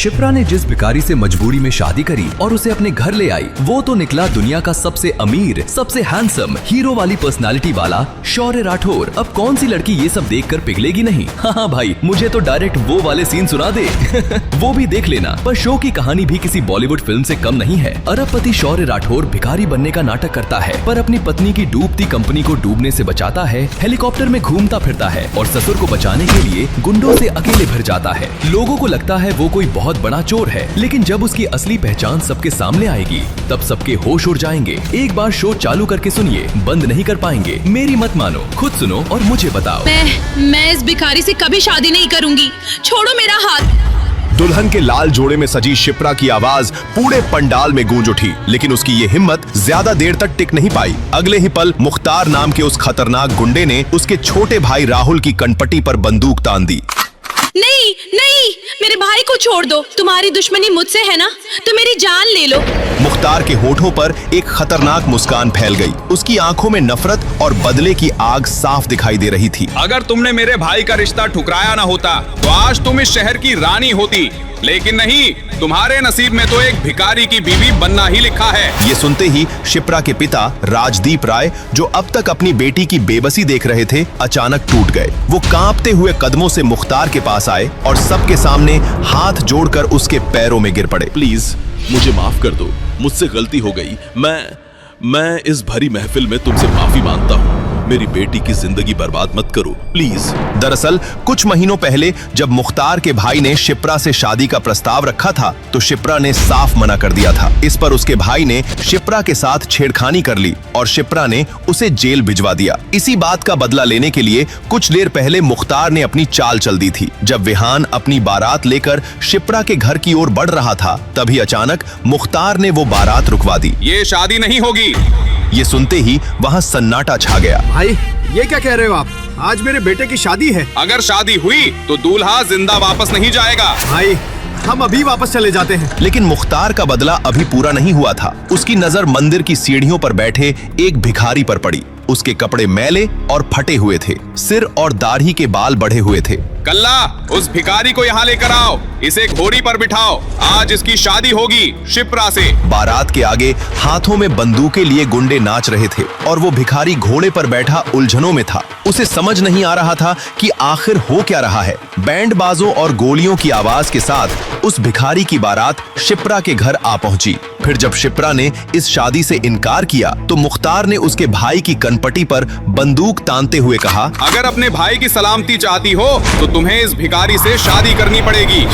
शिप्रा ने जिस भिखारी से मजबूरी में शादी करी और उसे अपने घर ले आई, वो तो निकला दुनिया का सबसे अमीर, सबसे हैंडसम, हीरो वाली पर्सनालिटी वाला शौर्य राठौर। अब कौन सी लड़की ये सब देखकर पिघलेगी नहीं? हाँ भाई, मुझे तो डायरेक्ट वो वाले सीन सुना दे। वो भी देख लेना। पर शो की कहानी भी किसी बॉलीवुड फिल्म से कम नहीं है। अरबपति शौर्य राठौर भिखारी बनने का नाटक करता है, पर अपनी पत्नी की डूबती कंपनी को डूबने से बचाता है, हेलीकॉप्टर में घूमता फिरता है और ससुर को बचाने के लिए गुंडों से अकेले भर जाता है। लोगों को लगता है वो कोई बहुत बड़ा चोर है, लेकिन जब उसकी असली पहचान सबके सामने आएगी तब सबके होश उड़ जाएंगे। एक बार शो चालू करके सुनिए, बंद नहीं कर पाएंगे। मेरी मत मानो, खुद सुनो और मुझे बताओ। मैं इस भिखारी से कभी शादी नहीं करूंगी। छोड़ो मेरा हाथ। दुल्हन के लाल जोड़े में सजी शिप्रा की आवाज पूरे पंडाल में गूंज उठी, लेकिन उसकी ये हिम्मत ज्यादा देर तक टिक नहीं पाई। अगले ही पल मुख्तार नाम के उस खतरनाक गुंडे ने उसके छोटे भाई राहुल की कनपटी पर बंदूक तान दी। नहीं नहीं, मेरे भाई को छोड़ दो। तुम्हारी दुश्मनी मुझसे है ना, तो मेरी जान ले लो। मुख्तार के होठों पर एक खतरनाक मुस्कान फैल गई। उसकी आंखों में नफरत और बदले की आग साफ दिखाई दे रही थी। अगर तुमने मेरे भाई का रिश्ता ठुकराया ना होता तो आज तुम इस शहर की रानी होती, लेकिन नहीं, तुम्हारे नसीब में तो एक भिखारी की बीवी बनना ही लिखा है। ये सुनते ही शिप्रा के पिता राजदीप राय, जो अब तक अपनी बेटी की बेबसी देख रहे थे, अचानक टूट गए। वो कांपते हुए कदमों से मुख्तार के पास आए और सबके सामने हाथ जोड़कर उसके पैरों में गिर पड़े। प्लीज मुझे माफ कर दो, मुझसे गलती हो गई। मैं इस भरी महफिल में तुमसे माफी मांगता हूँ। मेरी बेटी की जिंदगी बर्बाद मत करो, प्लीज। दरअसल कुछ महीनों पहले जब मुख्तार के भाई ने शिप्रा से शादी का प्रस्ताव रखा था, तो शिप्रा ने साफ मना कर दिया था। इस पर उसके भाई ने शिप्रा के साथ छेड़खानी कर ली और शिप्रा ने उसे जेल भिजवा दिया। इसी बात का बदला लेने के लिए कुछ देर पहले मुख्तार ने अपनी चाल चल दी थी। जब विहान अपनी बारात लेकर शिप्रा के घर की ओर बढ़ रहा था, तभी अचानक मुख्तार ने वो बारात रुकवा दी। ये शादी नहीं होगी। ये सुनते ही वहाँ सन्नाटा छा गया। भाई, ये क्या कह रहे हो आप? आज मेरे बेटे की शादी है। अगर शादी हुई तो दूल्हा जिंदा वापस नहीं जाएगा। भाई, हम अभी वापस चले जाते हैं। लेकिन मुख्तार का बदला अभी पूरा नहीं हुआ था। उसकी नजर मंदिर की सीढ़ियों पर बैठे एक भिखारी पर पड़ी। उसके कपड़े मैले और फटे हुए थे, सिर और दाढ़ी के बाल बढ़े हुए थे। कल्ला, उस भिखारी को यहाँ लेकर आओ, इसे घोड़ी पर बिठाओ। आज इसकी शादी होगी शिप्रा से। बारात के आगे हाथों में बंदूकें लिए गुंडे नाच रहे थे और वो भिखारी घोड़े पर बैठा उलझनों में था। उसे समझ नहीं आ रहा था कि आखिर हो क्या रहा है। बैंड बाजों और गोलियों की आवाज के साथ उस भिखारी की बारात शिप्रा के घर आ पहुंची। फिर जब शिप्रा ने इस शादी से इनकार किया, तो मुख्तार ने उसके भाई की कनपटी पर बंदूक तानते हुए कहा, अगर अपने भाई की सलामती चाहती हो तो तुम्हें इस भिखारी से शादी करनी पड़ेगी।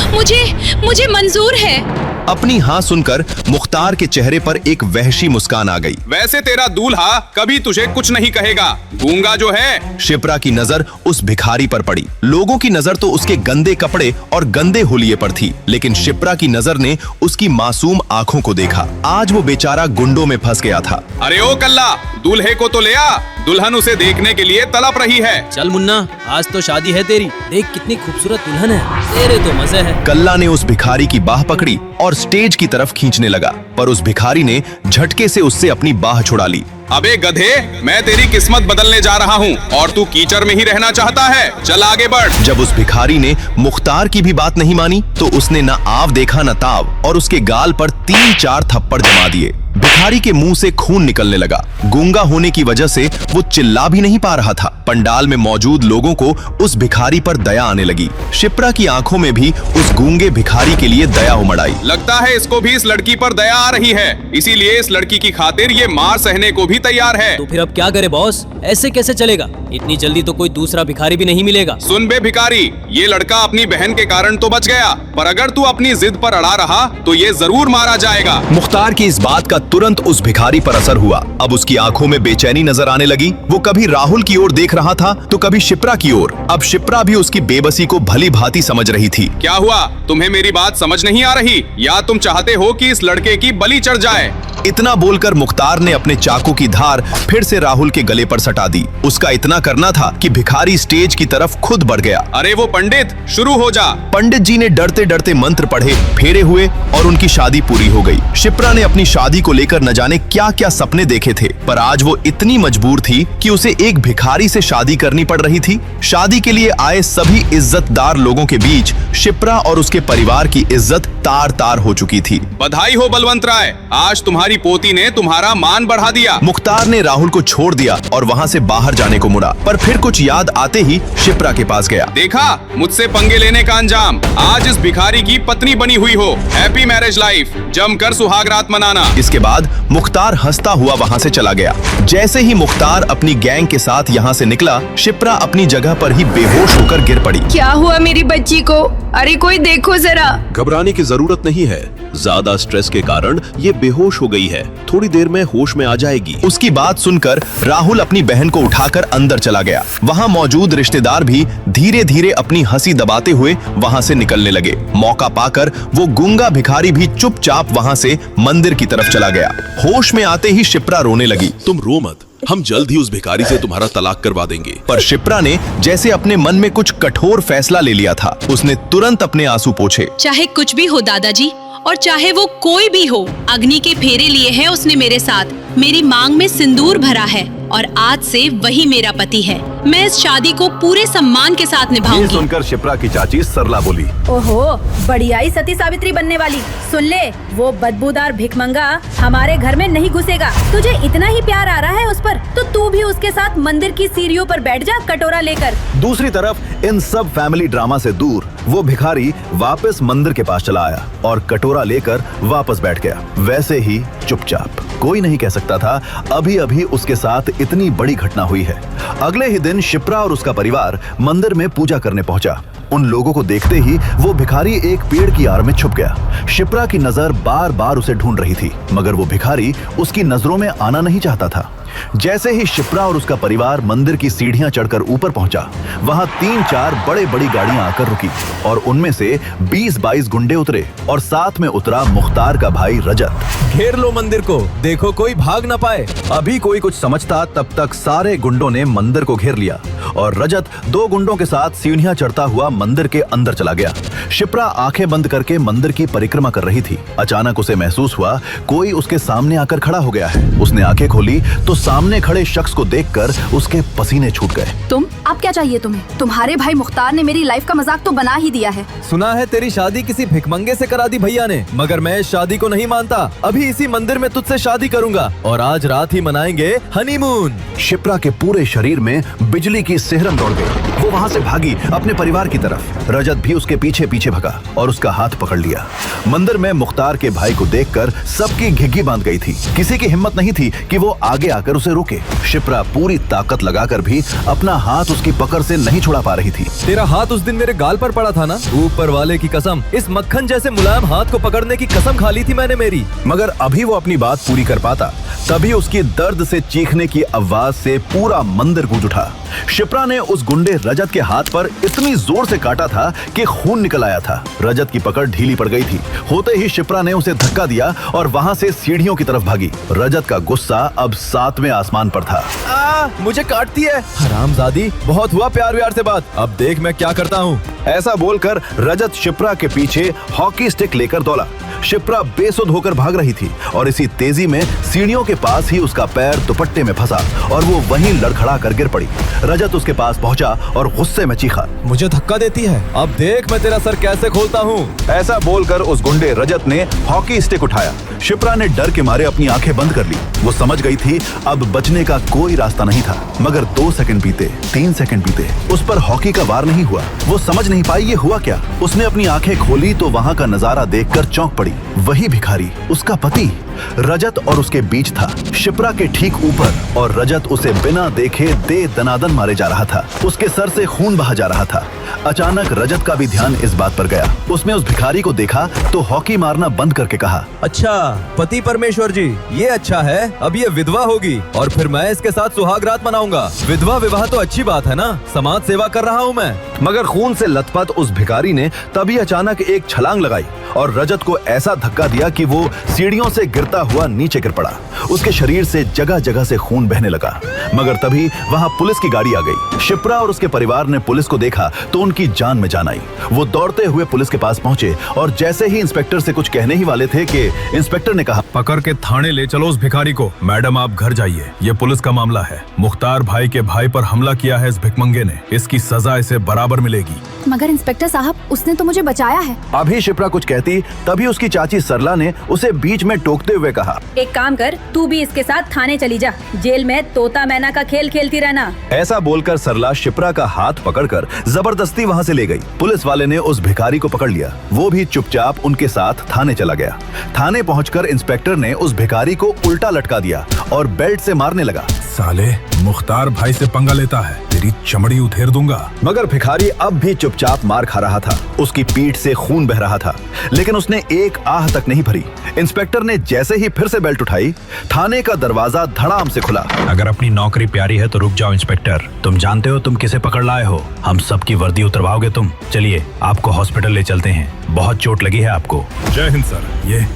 मुझे मंजूर है। अपनी हाँ सुनकर मुख्तार के चेहरे पर एक वहशी मुस्कान आ गई। वैसे तेरा दूल्हा कभी तुझे कुछ नहीं कहेगा, गूंगा जो है। शिप्रा की नजर उस भिखारी पर पड़ी। लोगों की नजर तो उसके गंदे कपड़े और गंदे हुलिये पर थी, लेकिन शिप्रा की नजर ने उसकी मासूम आंखों को देखा। आज वो बेचारा गुंडों में फंस गया था। अरे ओ कल्ला, दूल्हे को तो ले आ, दुल्हन उसे देखने के लिए तड़प रही है। चल मुन्ना, आज तो शादी है तेरी। देख कितनी खूबसूरत दुल्हन है, तेरे तो मजे है। कल्ला ने उस भिखारी की बाह पकड़ी और स्टेज की तरफ खींचने लगा, पर उस भिखारी ने झटके से उससे अपनी बाह छुड़ा ली। अबे गधे, मैं तेरी किस्मत बदलने जा रहा हूँ और तू कीचड़ में ही रहना चाहता है। चल आगे बढ़। जब उस भिखारी ने मुख्तार की भी बात नहीं मानी, तो उसने न आव देखा न ताव और उसके गाल पर 3-4 थप्पड़ जमा दिए। भिखारी के मुंह से खून निकलने लगा। गूंगा होने की वजह से वो चिल्ला भी नहीं पा रहा था। पंडाल में मौजूद लोगों को उस भिखारी पर दया आने लगी। शिप्रा की आंखों में भी उस गूंगे भिखारी के लिए दया उमड़ आई। लगता है इसको भी इस लड़की पर दया आ रही है, इसीलिए इस लड़की की खातिर ये मार सहने को भी तैयार है। तो फिर अब क्या करे बॉस? ऐसे कैसे चलेगा? इतनी जल्दी तो कोई दूसरा भिखारी भी नहीं मिलेगा। सुन बे भिखारी, ये लड़का अपनी बहन के कारण तो बच गया, पर अगर तू अपनी जिद पर अड़ा रहा तो ये जरूर मारा जाएगा। मुख्तार की इस बात का तुरंत उस भिखारी पर असर हुआ। अब उसकी आंखों में बेचैनी नजर आने लगी। वो कभी राहुल की ओर देख रहा था तो कभी शिप्रा की ओर। अब शिप्रा भी उसकी बेबसी को भली भांति समझ रही थी। क्या हुआ? तुम्हें मेरी बात समझ नहीं आ रही, या तुम चाहते हो कि इस लड़के की बलि चढ़ जाए? इतना बोलकर मुख्तार ने अपने चाकू की धार फिर से राहुल के गले पर सटा दी। उसका इतना करना था कि भिखारी स्टेज की तरफ खुद बढ़ गया। अरे वो पंडित, शुरू हो जा। पंडित जी ने डरते डरते मंत्र पढ़े, फेरे हुए और उनकी शादी पूरी हो गई। शिप्रा ने अपनी शादी को को लेकर न जाने क्या क्या सपने देखे थे, पर आज वो इतनी मजबूर थी कि उसे एक भिखारी से शादी करनी पड़ रही थी। शादी के लिए आए सभी इज्जतदार लोगों के बीच शिप्रा और उसके परिवार की इज्जत तार तार हो चुकी थी। बधाई हो बलवंत राय, आज तुम्हारी पोती ने तुम्हारा मान बढ़ा दिया। मुख्तार ने राहुल को छोड़ दिया और वहाँ से बाहर जाने को मुड़ा, पर फिर कुछ याद आते ही शिप्रा के पास गया। देखा मुझसे पंगे लेने का अंजाम, आज इस भिखारी की पत्नी बनी हुई हो। हैप्पी मैरिज लाइफ, जमकर सुहागरात मनाना। इसके बाद मुख्तार हंसता हुआ वहाँ से चला गया। जैसे ही मुख्तार अपनी गैंग के साथ यहाँ से निकला, शिप्रा अपनी जगह पर ही बेहोश होकर गिर पड़ी। क्या हुआ मेरी बच्ची को? अरे कोई देखो जरा। घबराने की जरूरत नहीं है, ज्यादा स्ट्रेस के कारण ये बेहोश हो गई है, थोड़ी देर में होश में आ जाएगी। उसकी बात सुनकर राहुल अपनी बहन को उठाकर अंदर चला गया। वहाँ मौजूद रिश्तेदार भी धीरे धीरे अपनी हंसी दबाते हुए वहाँ से निकलने लगे। मौका पाकर वो गूंगा भिखारी भी चुपचाप वहाँ से मंदिर की तरफ चला गया। होश में आते ही शिप्रा रोने लगी। तुम रो मत, हम जल्द ही उस भिखारी से तुम्हारा तलाक करवा देंगे। पर शिप्रा ने जैसे अपने मन में कुछ कठोर फैसला ले लिया था। उसने तुरंत अपने आंसू पोंछे। चाहे कुछ भी हो दादाजी, और चाहे वो कोई भी हो, अग्नि के फेरे लिए हैं उसने मेरे साथ। मेरी मांग में सिंदूर भरा है और आज से वही मेरा पति है। मैं इस शादी को पूरे सम्मान के साथ ये निभाऊंगी। सुनकर शिप्रा की चाची सरला बोली, ओहो, बढ़िया ही सती सावित्री बनने वाली। सुन ले, वो बदबूदार भिखमंगा हमारे घर में नहीं घुसेगा। तुझे इतना ही प्यार आ रहा है उस पर, तो तू भी उसके साथ मंदिर की सीढ़ियों पर बैठ जा कटोरा लेकर। दूसरी तरफ इन सब फैमिली ड्रामा से दूर वो भिखारी वापस मंदिर के पास चला आया और कटोरा लेकर वापस बैठ गया, वैसे ही चुपचाप। कोई नहीं कह सकता था अभी अभी उसके साथ इतनी बड़ी घटना हुई है। अगले ही दिन शिप्रा और उसका परिवार मंदिर में पूजा करने पहुंचा। उन लोगों को देखते ही वो भिखारी एक पेड़ की आड़ में छुप गया। शिप्रा की नजर बार बार उसे ढूंढ रही थी, मगर वो भिखारी उसकी नजरों में आना नहीं चाहता था। जैसे ही शिप्रा और उसका परिवार मंदिर की सीढ़ियां चढ़कर ऊपर पहुंचा, वहां 3-4 बड़ी गाड़ियां आकर रुकी और उनमें से 20-22 गुंडे उतरे और साथ में उतरा मुख्तार का भाई रजत। घेर लो मंदिर को, देखो कोई भाग न पाए। अभी कोई कुछ समझता तब तक सारे गुंडों ने मंदिर को घेर लिया और रजत 2 गुंडों के साथ सीढ़ियां चढ़ता हुआ मंदिर के अंदर चला गया। शिप्रा आंखें बंद करके मंदिर की परिक्रमा कर रही थी। अचानक उसे महसूस हुआ कोई उसके सामने आकर खड़ा हो गया है। उसने आंखें खोली तो सामने खड़े शख्स को देखकर उसके पसीने छूट गए। तुम, अब क्या चाहिए तुम्हें? तुम्हारे भाई मुख्तार ने मेरी लाइफ का मजाक तो बना ही दिया है। सुना है तेरी शादी किसी भिखमंगे से करा दी भैया ने, मगर मैं इस शादी को नहीं मानता। अभी इसी मंदिर में तुझसे शादी करूंगा और आज रात ही मनाएंगे हनीमून। शिप्रा के पूरे शरीर में बिजली की सिहरन दौड़ गई। वो वहाँ से भागी अपने परिवार की तरफ। रजत भी उसके पीछे पीछे भगा और उसका हाथ पकड़ लिया। मंदिर में मुख्तार के भाई को देखकर सबकी घिघी बांध गई थी। किसी की हिम्मत नहीं थी कि वो आगे आकर उसे रोके। शिप्रा पूरी ताकत लगाकर भी अपना हाथ उसकी पकड़ से नहीं छुड़ा पा रही थी। तेरा हाथ उस दिन मेरे गाल पर पड़ा था ना, ऊपर वाले की कसम, इस मक्खन जैसे मुलायम हाथ को पकड़ने की कसम खा ली थी मैंने मेरी। मगर अभी वो अपनी बात पूरी कर पाता, तभी उसकी दर्द से चीखने की आवाज से पूरा मंदिर गूंज उठा। शिप्रा ने उस गुंडे रजत के हाथ पर इतनी जोर से काटा था कि खून निकल आया था। रजत की पकड़ ढीली पड़ गई थी। होते ही शिप्रा ने उसे धक्का दिया और वहां से सीढ़ियों की तरफ भागी। रजत का गुस्सा अब 7वें आसमान पर था। मुझे काटती है हरामजादी, बहुत हुआ प्यार व्यार से बात, अब देख मैं क्या करता हूँ। ऐसा बोलकर रजत शिप्रा के पीछे हॉकी स्टिक लेकर दौड़ा। शिप्रा बेसुध होकर भाग रही थी और इसी तेजी में सीढ़ियों के पास ही उसका पैर दुपट्टे में फंसा और वो वहीं लड़खड़ा कर गिर पड़ी। रजत उसके पास पहुंचा और गुस्से में चीखा, मुझे धक्का देती है, अब देख मैं तेरा सर कैसे खोलता हूँ। ऐसा बोलकर उस गुंडे रजत ने हॉकी स्टिक उठाया। शिप्रा ने डर के मारे अपनी आंखें बंद कर ली। वो समझ गई थी अब बचने का कोई रास्ता नहीं था। मगर 2 सेकंड बीते, 3 सेकंड बीते, उस पर हॉकी का वार नहीं हुआ। वो समझ नहीं पाई ये हुआ क्या। उसने अपनी आंखें खोली तो वहां का नजारा देखकर चौंक पड़ी। वही भिखारी, उसका पति रजत और उसके बीच था, शिप्रा के ठीक ऊपर, और रजत उसे बिना देखे दे दनादन मारे जा रहा था। उसके सर से खून बहा जा रहा था। अचानक रजत का भी ध्यान इस बात पर गया। उसने उस भिखारी को देखा तो हॉकी मारना बंद करके कहा, अच्छा पति परमेश्वर जी, ये अच्छा है, अब ये विधवा होगी और फिर मैं इसके साथ सुहागरात मनाऊंगा। विधवा विवाह तो अच्छी बात है ना, समाज सेवा कर रहा हूँ मैं। मगर खून से लथपथ उस भिखारी ने तभी अचानक एक छलांग लगाई और रजत को ऐसा धक्का धक्का दिया कि वो सीढ़ियों से गिरता हुआ नीचे गिर पड़ा। उसके शरीर से जगह जगह से खून बहने लगा। मगर तभी वहां पुलिस की गाड़ी आ गई। शिप्रा और उसके परिवार ने पुलिस को देखा तो उनकी जान में जान आई। वो दौड़ते हुए पुलिस के पास पहुंचे और जैसे ही इंस्पेक्टर से कुछ कहने ही वाले थे कि इंस्पेक्टर ने कहा, पकड़ के थाने ले चलो उस भिखारी को। मैडम आप घर जाइए, ये पुलिस का मामला है। मुख्तार भाई के भाई पर हमला किया है इस भिखमंगे ने, इसकी सजा इसे बराबर मिलेगी। मगर इंस्पेक्टर साहब, उसने तो मुझे बचाया है। अभी शिप्रा कुछ कहती तभी उसकी चाची सरला ने उसे बीच में टोकते हुए कहा, एक काम कर, तू भी इसके साथ थाने चली जा। जेल में तोता मैना का खेल खेलती रहना। ऐसा बोलकर सरला शिप्रा का हाथ पकड़कर जबरदस्ती वहां से ले गई। पुलिस वाले ने उस भिखारी को पकड़ लिया। वो भी चुपचाप उनके साथ थाने चला गया। थाने पहुंचकर इंस्पेक्टर ने उस भिखारी को उल्टा लटका दिया और बेल्ट से मारने लगा। साले, मुख्तार भाई से पंगा लेता है, तेरी चमड़ी उधेड़ दूंगा। मगर भिखारी अब भी चुपचाप मार खा रहा था। उसकी पीठ से खून बह रहा था, लेकिन उसने एक आह तक नहीं भरी। इंस्पेक्टर ने जैसे ही फिर से बेल्ट उठाई, थाने का दरवाजा धड़ाम से खुला। अगर अपनी नौकरी प्यारी है तो रुक जाओ इंस्पेक्टर। तुम जानते हो तुम किसे पकड़ लाए हो? हम सबकी वर्दी उतरवाओगे तुम। चलिए आपको हॉस्पिटल ले चलते हैं, बहुत चोट लगी है आपको। जय हिंद सर।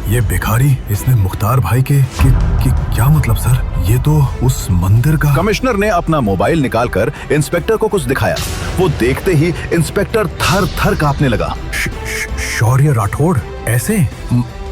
ये भिखारी, इसने मुख्तार भाई के क्या मतलब सर? ये तो उस मंदिर का। कमिश्नर ने अपना मोबाइल निकालकर इंस्पेक्टर को कुछ दिखाया। वो देखते ही इंस्पेक्टर थर थर कांपने लगा। शौर्य राठौड़ ऐसे?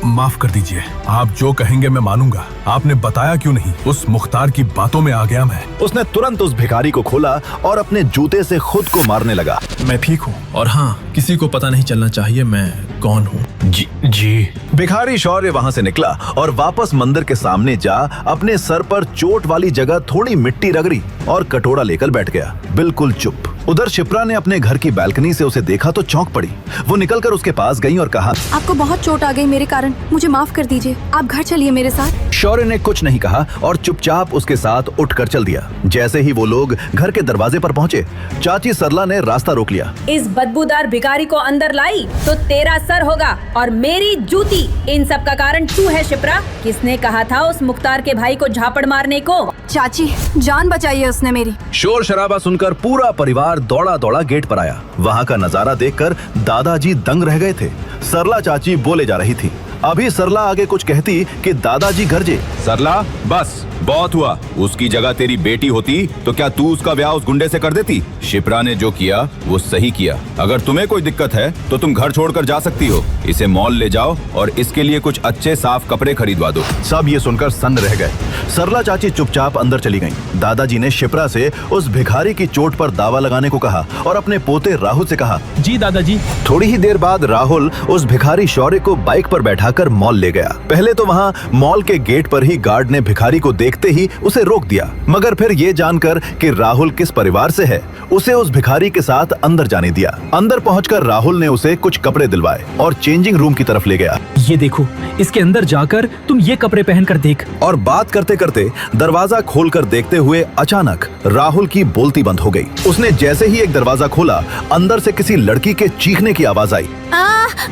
माफ कर दीजिए, आप जो कहेंगे मैं मानूंगा। आपने बताया क्यों नहीं? उस मुख्तार की बातों में आ गया मैं। उसने तुरंत उस भिखारी को खोला और अपने जूते से खुद को मारने लगा। मैं ठीक हूँ और हाँ, किसी को पता नहीं चलना चाहिए मैं कौन हूँ। जी। भिखारी शौर्य वहां से निकला और वापस मंदिर के सामने जा अपने सर पर चोट वाली जगह थोड़ी मिट्टी रगड़ी और कटोरा लेकर बैठ गया, बिल्कुल चुप। उधर शिप्रा ने अपने घर की बालकनी से उसे देखा तो चौंक पड़ी। वो निकलकर उसके पास गई और कहा, आपको बहुत चोट आ गई मेरे कारण, मुझे माफ कर दीजिए, आप घर चलिए मेरे साथ। शौर्य ने कुछ नहीं कहा और चुपचाप उसके साथ उठकर चल दिया। जैसे ही वो लोग घर के दरवाजे पर पहुंचे, चाची सरला ने रास्ता रोक लिया। इस बदबूदार भिखारी को अंदर लाई तो तेरा सर होगा और मेरी जूती। इन सब का कारण तू है शिप्रा। किसने कहा था उस मुख्तार के भाई को झापड़ मारने को? चाची, जान बचाई है उसने मेरी। शोर शराबा सुनकर पूरा परिवार दौड़ा दौड़ा गेट पर आया। वहाँ का नजारा देखकर दादाजी दंग रह गए थे। सरला चाची बोले जा रही थी। अभी सरला आगे कुछ कहती कि दादाजी गरजे, सरला बस बहुत हुआ। उसकी जगह तेरी बेटी होती तो क्या तू उसका ब्याह उस गुंडे से कर देती? शिप्रा ने जो किया वो सही किया। अगर तुम्हें कोई दिक्कत है तो तुम घर छोड़कर जा सकती हो। इसे मॉल ले जाओ और इसके लिए कुछ अच्छे साफ कपड़े खरीदवा दो। सब ये सुनकर सन्न रह गए। सरला चाची चुपचाप अंदर चली गईं। दादाजी ने शिप्रा से उस भिखारी की चोट पर दावा लगाने को कहा और अपने पोते राहुल से कहा, जी दादाजी। थोड़ी ही देर बाद राहुल उस भिखारी शौर्य को बाइक पर बैठाकर मॉल ले गया। पहले तो वहाँ मॉल के गेट पर ही गार्ड ने भिखारी को देखते ही उसे रोक दिया, मगर फिर ये जानकर कि राहुल किस परिवार से है, उसे उस भिखारी के साथ अंदर जाने दिया। अंदर पहुंचकर राहुल ने उसे कुछ कपड़े दिलवाए और चेंजिंग रूम की तरफ ले गया। ये देखो, इसके अंदर जाकर तुम ये कपड़े पहनकर देख। और बात करते करते दरवाजा खोलकर देखते हुए अचानक राहुल की बोलती बंद हो गई। उसने जैसे ही एक दरवाजा खोला, अंदर से किसी लड़की के चीखने की आवाज आई,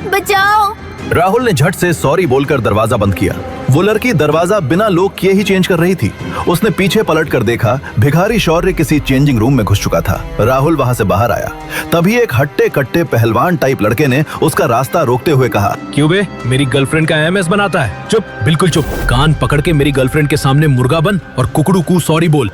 बचाओ। राहुल ने झट से सॉरी बोलकर दरवाजा बंद किया। वो लड़की दरवाजा बिना लॉक किए ही चेंज कर रही थी। उसने पीछे पलटकर देखा, भिखारी शौर्य किसी चेंजिंग रूम में घुस चुका था। राहुल वहां से बाहर आया। तभी एक हट्टे कट्टे पहलवान टाइप लड़के ने उसका रास्ता रोकते हुए कहा, क्यों बे, मेरी गर्लफ्रेंड का एमएस बनाता है? चुप, बिल्कुल चुप। कान पकड़ के मेरी गर्लफ्रेंड के सामने मुर्गा बन और कुकड़ू कू सॉरी बोल।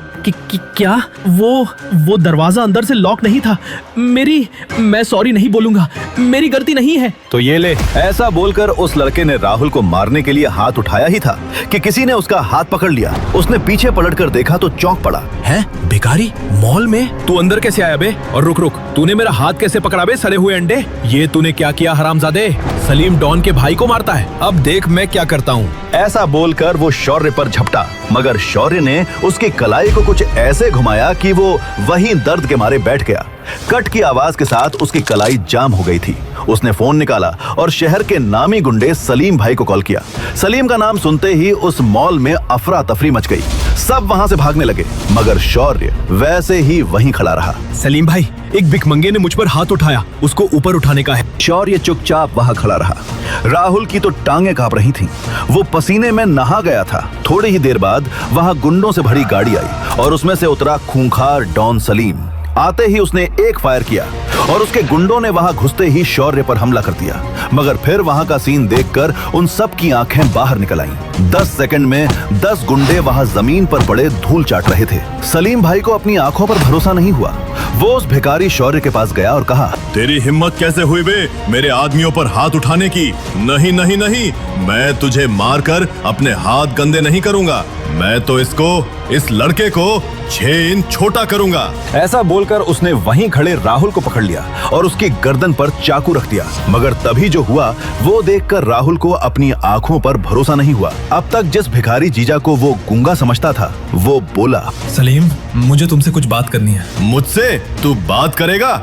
क्या? वो दरवाजा अंदर से लॉक नहीं था। मैं सॉरी नहीं बोलूंगा, मेरी गलती नहीं है। तो ये ले। ऐसा बोलकर उस लड़के ने राहुल को मारने के लिए हाथ उठाया ही था कि किसी ने उसका हाथ पकड़ लिया। उसने पीछे पलटकर देखा तो चौंक पड़ा। है भिखारी मॉल में? तू अंदर कैसे आया बे? और रुक, तूने मेरा हाथ कैसे पकड़ा बे, सड़े हुए अंडे? ये तूने क्या किया हरामजादे? सलीम डॉन के भाई को मारता है, अब देख मैं क्या करता हूँ। ऐसा बोलकर वो शौर्य पर झपटा, मगर शौर्य ने उसकी कलाई को कुछ ऐसे घुमाया कि वो वहीं दर्द के मारे बैठ गया। कट की आवाज के साथ उसकी कलाई जाम हो गई थी। उसने फोन निकाला और शहर के नामी गुंडे सलीम भाई को कॉल किया। सलीम का नाम सुनते ही उस मॉल में अफरा तफरी मच गई। सब वहां से भागने लगे, मगर शौर्य वैसे ही वहीं खड़ा रहा। सलीम भाई, एक भिखमंगे ने मुझ पर हाथ उठाया, उसको ऊपर उठाने का है। शौर्य चुपचाप वहां खड़ा रहा। राहुल की तो टांगें कांप रही थीं। वो पसीने में नहा गया था। थोड़ी ही देर बाद वहां गुंडों से भरी गाड़ी आई और उसमें से उतरा खूंखार डॉन सलीम। आते ही उसने एक फायर किया और उसके गुंडों ने वहां घुसते ही शौर्य पर हमला कर दिया। मगर फिर वहां का सीन देखकर उन सब की आंखें बाहर निकल आईं। 10 सेकंड में 10 गुंडे वहां जमीन पर पड़े धूल चाट रहे थे। सलीम भाई को अपनी आंखों पर भरोसा नहीं हुआ। वो उस भिखारी शौर्य के पास गया और कहा, तेरी हिम्मत कैसे हुई बे मेरे आदमियों पर हाथ उठाने की? नहीं नहीं नहीं, मैं तुझे मारकर अपने हाथ गंदे नहीं करूंगा। मैं तो इस लड़के को 6 इंच छोटा करूंगा। ऐसा बोलकर उसने वहीं खड़े राहुल को पकड़ लिया और उसकी गर्दन पर चाकू रख दिया। मगर तभी जो हुआ वो देखकर राहुल को अपनी आंखों पर भरोसा नहीं हुआ। अब तक जिस भिखारी जीजा को वो गूंगा समझता था वो बोला, सलीम, मुझे तुमसे कुछ बात करनी है। मुझसे तू बात करेगा?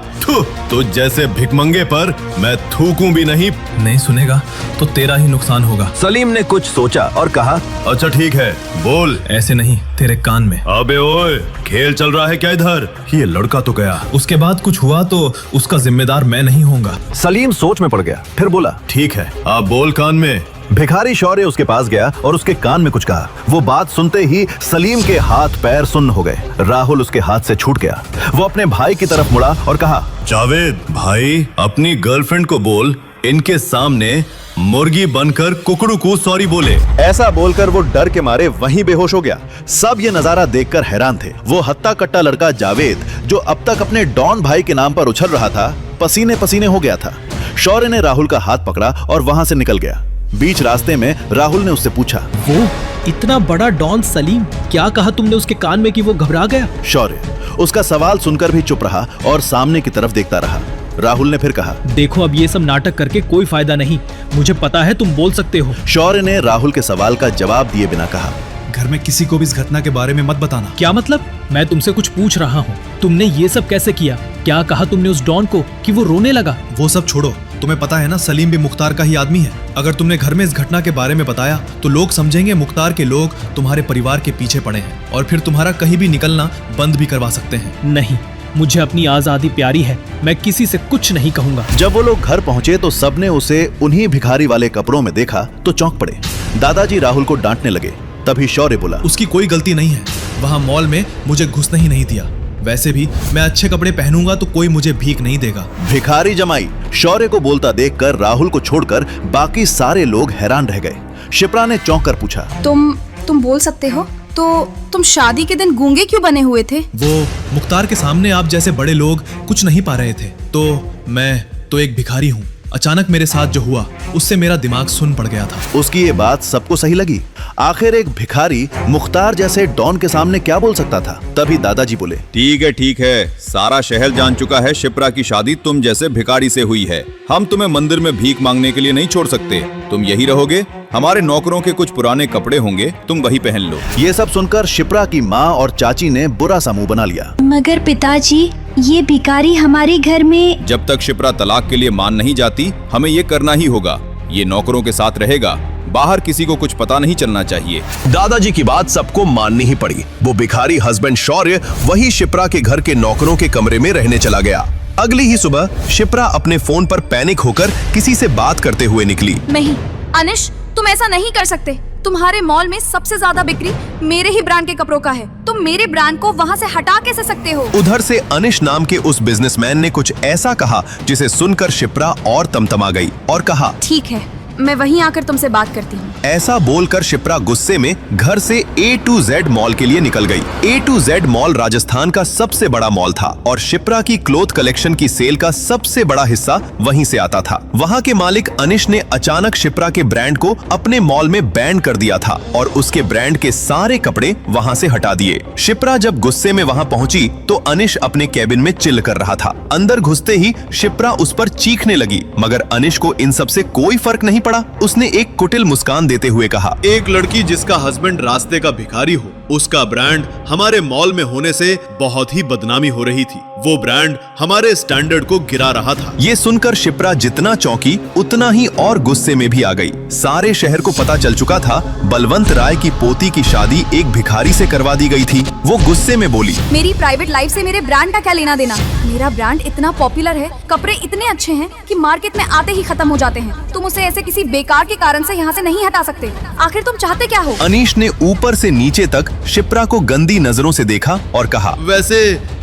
तुझ जैसे भिखमंगे पर मैं थूकूं भी नहीं। नहीं सुनेगा तो तेरा ही नुकसान होगा। सलीम ने कुछ सोचा और कहा, अच्छा ठीक है, बोल। ऐसे नहीं, तेरे कान में। अबे ओए, खेल चल रहा है क्या इधर? ये लड़का तो गया, उसके बाद कुछ हुआ तो उसका जिम्मेदार मैं नहीं होऊंगा। सलीम सोच में पड़ गया, फिर बोला, ठीक है, अब बोल कान में। भिखारी शौर्य उसके पास गया और उसके कान में कुछ कहा। वो बात सुनते ही सलीम के हाथ पैर सुन्न हो गए। राहुल उसके हाथ से छूट गया। वो अपने भाई की तरफ मुड़ा और कहा, जावेद भाई, अपनी गर्लफ्रेंड को बोल इनके सामने मुर्गी बनकर कुकड़ू को सॉरी बोले। ऐसा बोलकर वो डर के मारे वहीं बेहोश हो गया। सब ये नजारा देखकर हैरान थे। वो हत्ता कट्टा लड़का जावेद, जो अब तक अपने डॉन भाई के नाम पर उछल रहा था, पसीने पसीने हो गया था। शौर्य ने राहुल का हाथ पकड़ा और वहां से निकल गया। बीच रास्ते में राहुल ने उससे पूछा, वो इतना बड़ा डॉन सलीम, क्या कहा तुमने उसके कान में कि वो घबरा गया? शौर्य उसका सवाल सुनकर भी चुप रहा और सामने की तरफ देखता रहा। राहुल ने फिर कहा, देखो अब ये सब नाटक करके कोई फायदा नहीं, मुझे पता है तुम बोल सकते हो। शौर्य ने राहुल के सवाल का जवाब दिए बिना कहा, घर में किसी को भी इस घटना के बारे में मत बताना। क्या मतलब? मैं तुमसे कुछ पूछ रहा हूँ, तुमने ये सब कैसे किया? क्या कहा तुमने उस डॉन को कि वो रोने लगा? वो सब छोड़ो, तुम्हें पता है ना सलीम भी मुख्तार का ही आदमी है। अगर तुमने घर में इस घटना के बारे में बताया तो लोग समझेंगे मुख्तार के लोग तुम्हारे परिवार के पीछे पड़े हैं और फिर तुम्हारा कहीं भी निकलना बंद भी करवा सकते हैं। नहीं, मुझे अपनी आजादी प्यारी है, मैं किसी से कुछ नहीं कहूँगा। जब वो लोग घर पहुंचे तो सबने उसे उन्हीं भिखारी वाले कपड़ों में देखा तो चौंक पड़े। दादाजी राहुल को डांटने लगे। तभी शौर्य बोला, उसकी कोई गलती नहीं है, वहाँ मॉल में मुझे घुसने ही नहीं दिया। वैसे भी मैं अच्छे कपड़े पहनूंगा तो कोई मुझे भीख नहीं देगा। भिखारी जमाई शौर्य को बोलता देखकर राहुल को छोड़कर बाकी सारे लोग हैरान रह गए। शिप्रा ने चौंक कर पूछा, तुम बोल सकते हो? तो तुम शादी के दिन गूंगे क्यों बने हुए थे? वो मुख्तार के सामने आप जैसे बड़े लोग कुछ नहीं पा रहे थे, तो मैं तो एक भिखारी हूँ। अचानक मेरे साथ जो हुआ उससे मेरा दिमाग सुन पड़ गया था। उसकी ये बात सबको सही लगी। आखिर एक भिखारी मुख्तार जैसे डॉन के सामने क्या बोल सकता था? तभी दादाजी बोले, ठीक है, सारा शहर जान चुका है शिप्रा की शादी तुम जैसे भिखारी से हुई है। हम तुम्हें मंदिर में भीख मांगने के लिए नहीं छोड़ सकते। तुम यही रहोगे, हमारे नौकरों के कुछ पुराने कपड़े होंगे, तुम वही पहन लो। ये सब सुनकर शिप्रा की माँ और चाची ने बुरा सा मुंह बना लिया। मगर पिताजी, ये भिखारी हमारे घर में। जब तक शिप्रा तलाक के लिए मान नहीं जाती, हमें ये करना ही होगा। ये नौकरों के साथ रहेगा, बाहर किसी को कुछ पता नहीं चलना चाहिए। दादाजी की बात सबको माननी ही पड़ी। वो भिखारी हस्बैंड शौर्य वही शिप्रा के घर के नौकरों के कमरे में रहने चला गया। अगली ही सुबह शिप्रा अपने फोन पर पैनिक होकर किसी से बात करते हुए निकली। नहीं अनिश, तुम ऐसा नहीं कर सकते। तुम्हारे मॉल में सबसे ज्यादा बिक्री मेरे ही ब्रांड के कपड़ों का है। तुम मेरे ब्रांड को वहाँ से हटा कैसे सकते हो? उधर से अनिश नाम के उस बिजनेसमैन ने कुछ ऐसा कहा जिसे सुनकर शिप्रा और तमतमा गई और कहा, ठीक है, मैं वहीं आकर तुमसे बात करती हूँ। ऐसा बोलकर शिप्रा गुस्से में घर से A to Z मॉल के लिए निकल गई। A to Z mall Rajasthan का सबसे बड़ा मॉल था और शिप्रा की क्लोथ कलेक्शन की सेल का सबसे बड़ा हिस्सा वहीं से आता था। वहाँ के मालिक अनिश ने अचानक शिप्रा के ब्रांड को अपने मॉल में बैन कर दिया था और उसके ब्रांड के सारे कपड़े वहाँ से हटा दिए। शिप्रा जब गुस्से में वहाँ पहुँची तो अनिश अपने कैबिन में चिल कर रहा था। अंदर घुसते ही शिप्रा उस पर चीखने लगी, मगर अनिश को इन सब से कोई फर्क नहीं पड़ा। उसने एक कुटिल मुस्कान देते हुए कहा, एक लड़की जिसका हस्बैंड रास्ते का भिखारी हो, उसका ब्रांड हमारे मॉल में होने से बहुत ही बदनामी हो रही थी। वो ब्रांड हमारे स्टैंडर्ड को गिरा रहा था। ये सुनकर शिप्रा जितना चौंकी उतना ही और गुस्से में भी आ गई। सारे शहर को पता चल चुका था बलवंत राय की पोती की शादी एक भिखारी से करवा दी गई थी। वो गुस्से में बोली, मेरी प्राइवेट लाइफ से मेरे ब्रांड का क्या लेना देना? मेरा ब्रांड इतना पॉपुलर है, कपड़े इतने अच्छे हैं कि मार्केट में आते ही खत्म हो जाते हैं। तुम उसे ऐसे किसी बेकार के कारण से यहाँ से नहीं हटा सकते। आखिर तुम चाहते क्या हो? अनीश ने ऊपर से नीचे तक शिप्रा को गंदी नजरों से देखा और कहा, वैसे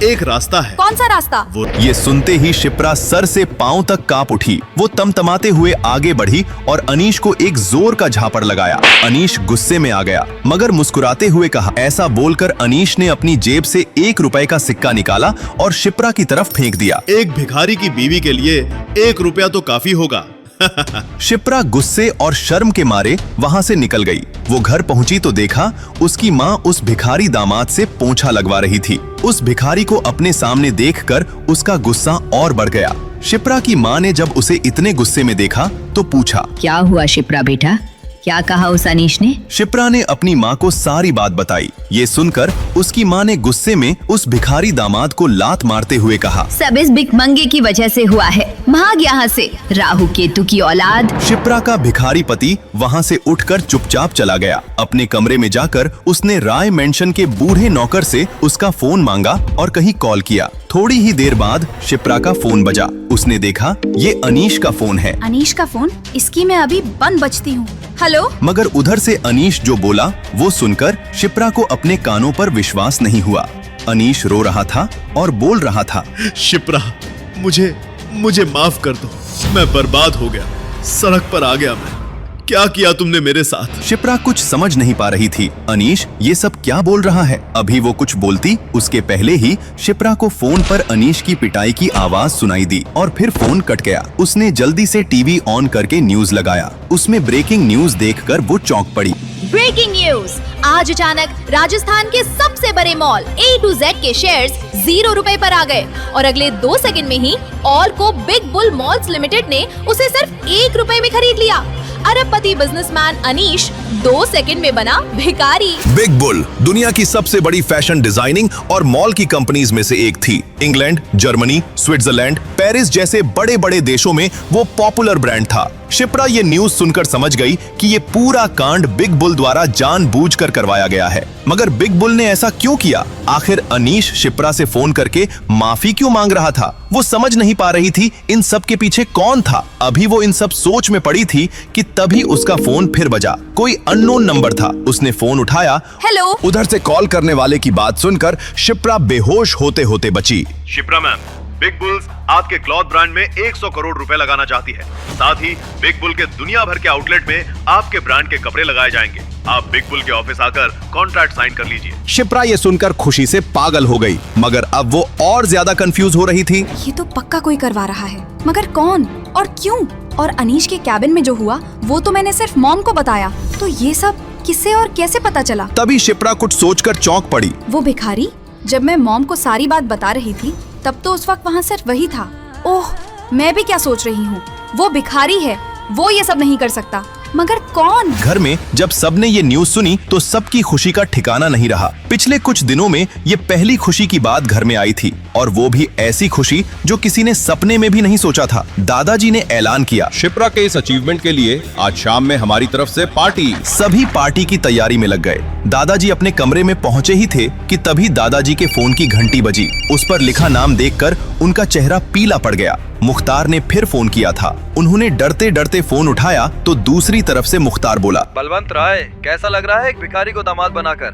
एक रास्ता है। कौन सा रास्ता? वो ये सुनते ही शिप्रा सर से पांव तक कांप उठी। वो तमतमाते हुए आगे बढ़ी और अनीश को एक जोर का झापड़ लगाया। अनीश गुस्से में आ गया मगर मुस्कुराते हुए कहा। ऐसा बोलकर अनीश ने अपनी जेब से 1 रुपए का सिक्का निकाला और शिप्रा की तरफ फेंक दिया। एक भिखारी की बीवी के लिए 1 रुपया तो काफी होगा। शिप्रा गुस्से और शर्म के मारे वहां से निकल गई। वो घर पहुंची तो देखा उसकी माँ उस भिखारी दामाद से पोंछा लगवा रही थी। उस भिखारी को अपने सामने देखकर उसका गुस्सा और बढ़ गया। शिप्रा की माँ ने जब उसे इतने गुस्से में देखा तो पूछा, क्या हुआ शिप्रा बेटा, क्या कहा उस अनीश ने? शिप्रा ने अपनी माँ को सारी बात बताई। ये सुनकर उसकी माँ ने गुस्से में उस भिखारी दामाद को लात मारते हुए कहा, सब इस भिखमंगे की वजह से हुआ है, भाग यहाँ से, राहु केतु की औलाद। शिप्रा का भिखारी पति वहाँ से उठकर चुपचाप चला गया। अपने कमरे में जाकर उसने राय मेंशन के बूढ़े नौकर से उसका फोन मांगा और कहीं कॉल किया। थोड़ी ही देर बाद शिप्रा का फोन बजा। उसने देखा ये अनीश का फोन है। अनीश का फोन? इसकी मैं अभी बंद बजती हूँ। हेलो? मगर उधर से अनीश जो बोला वो सुनकर शिप्रा को अपने कानों पर विश्वास नहीं हुआ। अनीश रो रहा था और बोल रहा था, शिप्रा मुझे माफ कर दो, मैं बर्बाद हो गया, सड़क पर आ गया मैं। क्या किया तुमने मेरे साथ? शिप्रा कुछ समझ नहीं पा रही थी। अनीश ये सब क्या बोल रहा है? अभी वो कुछ बोलती उसके पहले ही शिप्रा को फोन पर अनीश की पिटाई की आवाज सुनाई दी और फिर फोन कट गया। उसने जल्दी से टीवी ऑन करके न्यूज लगाया। उसमें ब्रेकिंग न्यूज देखकर वो चौंक पड़ी। Breaking news! आज अचानक राजस्थान के सबसे बड़े मॉल A to Z के शेयर्स 0 रुपए पर आ गए और अगले 2 सेकंड में ही ऑल्को बिग बुल मॉल्स लिमिटेड ने उसे सिर्फ 1 रुपए में खरीद लिया। अरबपति बिजनेसमैन अनीश 2 सेकंड में बना भिखारी। बिग बुल दुनिया की सबसे बड़ी फैशन डिजाइनिंग और मॉल की कंपनीज में से एक थी। इंग्लैंड, जर्मनी, स्विट्जरलैंड, पेरिस जैसे बड़े बड़े देशों में वो पॉपुलर ब्रांड था। शिप्रा ये न्यूज सुनकर समझ गई कि ये पूरा कांड बिग बुल द्वारा जानबूझकर करवाया गया है। मगर बिग बुल ने ऐसा क्यों किया? आखिर अनीश शिप्रा से फोन करके माफी क्यों मांग रहा था? वो समझ नहीं पा रही थी इन सब के पीछे कौन था। अभी वो इन सब सोच में पड़ी थी कि तभी उसका फोन फिर बजा। कोई अननोन नंबर था। उसने फोन उठाया। हेलो? उधर से कॉल करने वाले की बात सुनकर शिप्रा बेहोश होते होते बची। शिप्रा मैम, बिग बुल्स आपके क्लॉथ ब्रांड में 100 करोड़ रुपए लगाना चाहती है। साथ ही बिग बुल के दुनिया भर के आउटलेट में आपके ब्रांड के कपड़े लगाए जाएंगे। आप बिग बुल के ऑफिस आकर कॉन्ट्रैक्ट साइन कर लीजिए। शिप्रा ये सुनकर खुशी से पागल हो गई, मगर अब वो और ज्यादा कंफ्यूज हो रही थी। ये तो पक्का कोई करवा रहा है, मगर कौन और क्यों? और अनीश के कैबिन में जो हुआ वो तो मैंने सिर्फ मॉम को बताया, तो ये सब किससे और कैसे पता चला? तभी शिप्रा कुछ सोचकर चौंक पड़ी। वो भिखारी? जब मैं मॉम को सारी बात बता रही थी तब तो उस वक्त वहाँ सिर्फ वही था। ओह, मैं भी क्या सोच रही हूँ, वो भिखारी है, वो ये सब नहीं कर सकता। मगर कौन? घर में जब सबने ये न्यूज सुनी तो सबकी खुशी का ठिकाना नहीं रहा। पिछले कुछ दिनों में ये पहली खुशी की बात घर में आई थी, और वो भी ऐसी खुशी जो किसी ने सपने में भी नहीं सोचा था। दादाजी ने ऐलान किया, शिप्रा के इस अचीवमेंट के लिए आज शाम में हमारी तरफ से पार्टी। सभी पार्टी की तैयारी में लग गए। दादाजी अपने कमरे में पहुंचे ही थे कि तभी दादाजी के फोन की घंटी बजी। उस पर लिखा नाम देखकर उनका चेहरा पीला पड़ गया। मुख्तार ने फिर फोन किया था। उन्होंने डरते डरते फोन उठाया तो दूसरी तरफ से मुख्तार बोला, बलवंत राय, कैसा लग रहा है एक भिखारी को दामाद बनाकर?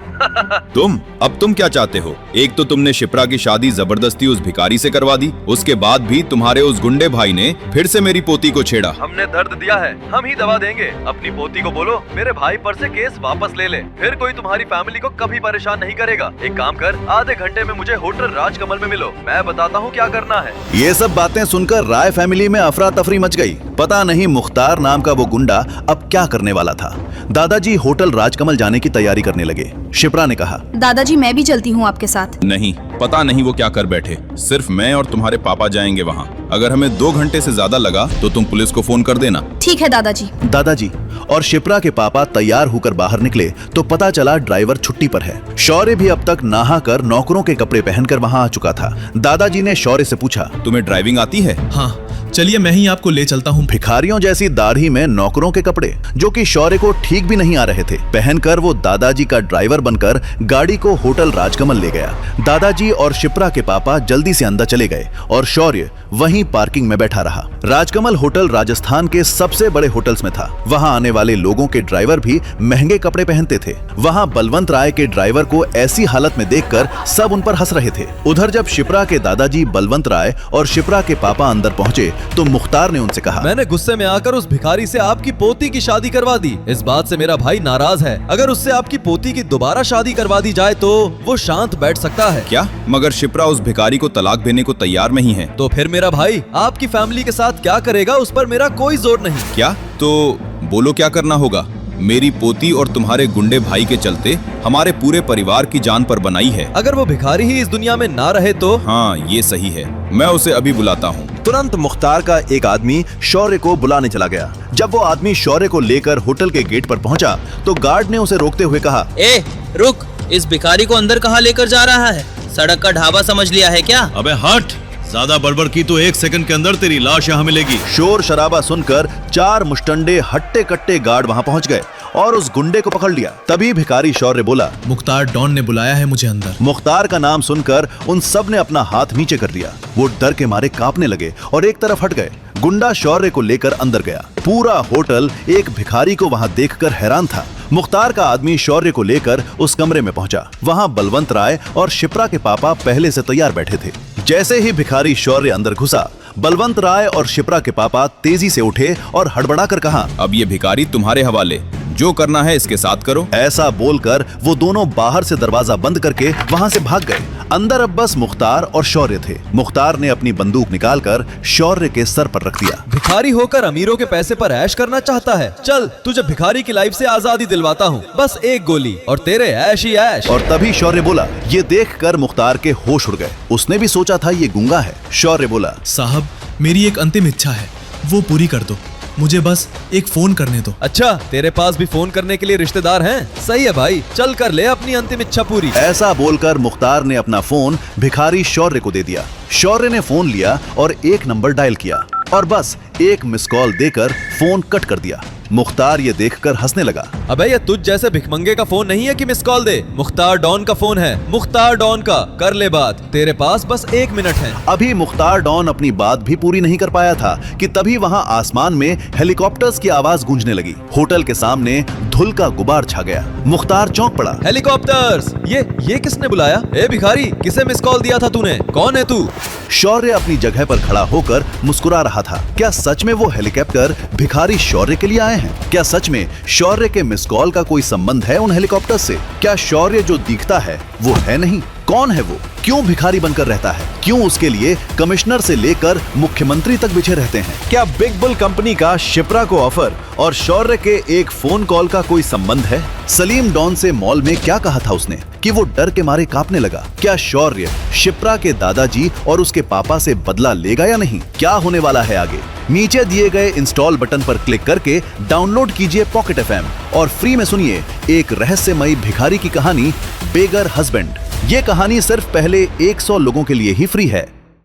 तुम क्या चाहते हो? एक तो तुमने शिप्रा की शादी जबरदस्ती उस भिखारी से करवा दी, उसके बाद भी तुम्हारे उस गुंडे भाई ने फिर से मेरी पोती को छेड़ा। हमने दर्द दिया है, हम ही दवा देंगे। अपनी पोती को बोलो मेरे भाई पर से केस वापस ले ले, फिर कोई तुम्हारी फैमिली को कभी परेशान नहीं करेगा। एक काम कर, आधे घंटे में मुझे होटल राजकमल में मिलो, मैं बताता हूँ क्या करना है। ये सब बातें सुनकर राय फैमिली में अफरा तफरी मच गई। पता नहीं मुख्तार नाम का वो गुंडा अब क्या करने वाला था। दादाजी होटल राजकमल जाने की तैयारी करने लगे। शिप्रा ने कहा, दादाजी मैं भी चलती हूँ आपके साथ। नहीं, पता नहीं वो क्या कर बैठे। सिर्फ मैं और तुम्हारे पापा जाएंगे वहाँ। अगर हमें 2 घंटे से ज्यादा लगा तो तुम पुलिस को फोन कर देना। ठीक है दादाजी। दादाजी और शिप्रा के पापा तैयार होकर बाहर निकले तो पता चला ड्राइवर छुट्टी पर है। शौर्य भी अब तक नहाकर नौकरों के कपड़े पहनकर वहाँ आ चुका था। दादाजी ने शौर्य से पूछा, तुम्हें ड्राइविंग आती है? हाँ, चलिए मैं ही आपको ले चलता हूँ। भिखारियों जैसी दाढ़ी में नौकरों के कपड़े जो कि शौर्य को ठीक भी नहीं आ रहे थे पहनकर वो दादाजी का ड्राइवर बनकर गाड़ी को होटल राजकमल ले गया। दादाजी और शिप्रा के पापा जल्दी से अंदर चले गए और शौर्य वहीं पार्किंग में बैठा रहा। राजकमल होटल राजस्थान के सबसे बड़े होटल्स में था। वहां आने वाले लोगों के ड्राइवर भी महंगे कपड़े पहनते थे। वहां बलवंत राय के ड्राइवर को ऐसी हालत में देखकर सब उन पर हंस रहे थे। उधर जब शिप्रा के दादाजी बलवंत राय और शिप्रा के पापा अंदर पहुंचे तो मुख्तार ने उनसे कहा, मैंने गुस्से में आकर उस भिखारी से आपकी पोती की शादी करवा दी। इस बात से मेरा भाई नाराज है। अगर उससे आपकी पोती की दोबारा शादी करवा दी जाए तो वो शांत बैठ सकता है। क्या? मगर शिप्रा उस भिखारी को तलाक देने को तैयार नहीं है। तो फिर मेरा भाई आपकी फैमिली के साथ क्या करेगा उस पर मेरा कोई जोर नहीं। क्या? तो बोलो क्या करना होगा। मेरी पोती और तुम्हारे गुंडे भाई के चलते हमारे पूरे परिवार की जान पर बनाई है। अगर वो भिखारी ही इस दुनिया में ना रहे तो? हाँ ये सही है, मैं उसे अभी बुलाता हूँ। तुरंत मुख्तार का एक आदमी शौर्य को बुलाने चला गया। जब वो आदमी शौर्य को लेकर होटल के गेट पर पहुंचा तो गार्ड ने उसे रोकते हुए कहा, ए रुक, इस भिखारी को अंदर कहाँ लेकर जा रहा है? सड़क का ढाबा समझ लिया है क्या? अबे हट, ज्यादा बड़बड़ की तो 1 सेकंड के अंदर तेरी लाश यहाँ मिलेगी। शोर शराबा सुनकर 4 मुष्टंडे हट्टे कट्टे गार्ड वहां पहुंच गए और उस गुंडे को पकड़ लिया। तभी भिखारी शौर्य बोला, मुख्तार डॉन ने बुलाया है मुझे अंदर। मुख्तार का नाम सुनकर उन सब ने अपना हाथ नीचे कर दिया। वो डर के मारे कांपने लगे और एक तरफ हट गए। गुंडा शौर्य को लेकर अंदर गया। पूरा होटल एक भिखारी को वहां देखकर हैरान था। मुख्तार का आदमी शौर्य को लेकर उस कमरे में पहुंचा। वहां बलवंत राय और शिप्रा के पापा पहले से तैयार बैठे थे। जैसे ही भिखारी शौर्य अंदर घुसा, बलवंत राय और शिप्रा के पापा तेजी से उठे और हड़बड़ाकर कहा, अब ये भिखारी तुम्हारे हवाले, जो करना है इसके साथ करो। ऐसा बोलकर वो दोनों बाहर से दरवाजा बंद करके वहां से भाग गए। अंदर अब बस मुख्तार और शौर्य थे। मुख्तार ने अपनी बंदूक निकालकर शौर्य के सर पर रख दिया। भिखारी होकर अमीरों के पैसे पर ऐश करना चाहता है? चल तुझे भिखारी की लाइफ से आजादी दिलवाता हूँ, बस एक गोली और तेरे ऐश ही ऐश। और तभी शौर्य बोला। ये देखकर मुख्तार के होश उड़ गए। उसने भी सोचा था ये गूंगा है। शौर्य बोला, साहब मेरी एक अंतिम इच्छा है, वो पूरी कर दो। मुझे बस एक फोन करने दो। अच्छा, तेरे पास भी फोन करने के लिए रिश्तेदार हैं? सही है भाई, चल कर ले अपनी अंतिम इच्छा पूरी। ऐसा बोलकर मुख्तार ने अपना फोन भिखारी शौर्य को दे दिया। शौर्य ने फोन लिया और एक नंबर डायल किया और बस एक मिस कॉल देकर फोन कट कर दिया। मुख्तार ये देखकर हंसने लगा। अबे ये तुझ जैसे भिखमंगे का फोन नहीं है कि मिस कॉल दे। मुख्तार डॉन का फोन है, मुख्तार डॉन का। कर ले बात, तेरे पास बस 1 मिनट है। अभी मुख्तार डॉन अपनी बात भी पूरी नहीं कर पाया था कि तभी वहां आसमान में हेलीकॉप्टर्स की आवाज गूंजने लगी। होटल के सामने धुल का गुबार छा गया। मुख्तार चौंक पड़ा। हेलीकॉप्टर्स, ये किसने बुलाया? ए भिखारी, किसे मिस कॉल दिया था तूने? कौन है तू? शौर्य अपनी जगह पर खड़ा होकर मुस्कुरा रहा था। क्या सच में वो हेलीकॉप्टर भिखारी शौर्य के लिए आए हैं? क्या सच में शौर्य के मिस कॉल का कोई संबंध है उन हेलीकॉप्टर से? क्या शौर्य जो दिखता है वो है नहीं? कौन है वो? क्यों भिखारी बनकर रहता है? क्यों उसके लिए कमिश्नर से लेकर मुख्यमंत्री तक बिछे रहते हैं? क्या बिग बुल कंपनी का शिप्रा को ऑफर और शौर्य के एक फोन कॉल का कोई संबंध है? सलीम डॉन से मॉल में क्या कहा था उसने कि वो डर के मारे कांपने लगा? क्या शौर्य शिप्रा के दादाजी और उसके पापा से बदला लेगा या नहीं? क्या होने वाला है आगे? नीचे दिए गए इंस्टॉल बटन पर क्लिक करके डाउनलोड कीजिए पॉकेट FM और फ्री में सुनिए एक रहस्यमयी भिखारी की कहानी, बेगर हस्बैंड। ये कहानी सिर्फ पहले 100 लोगों के लिए ही फ्री है।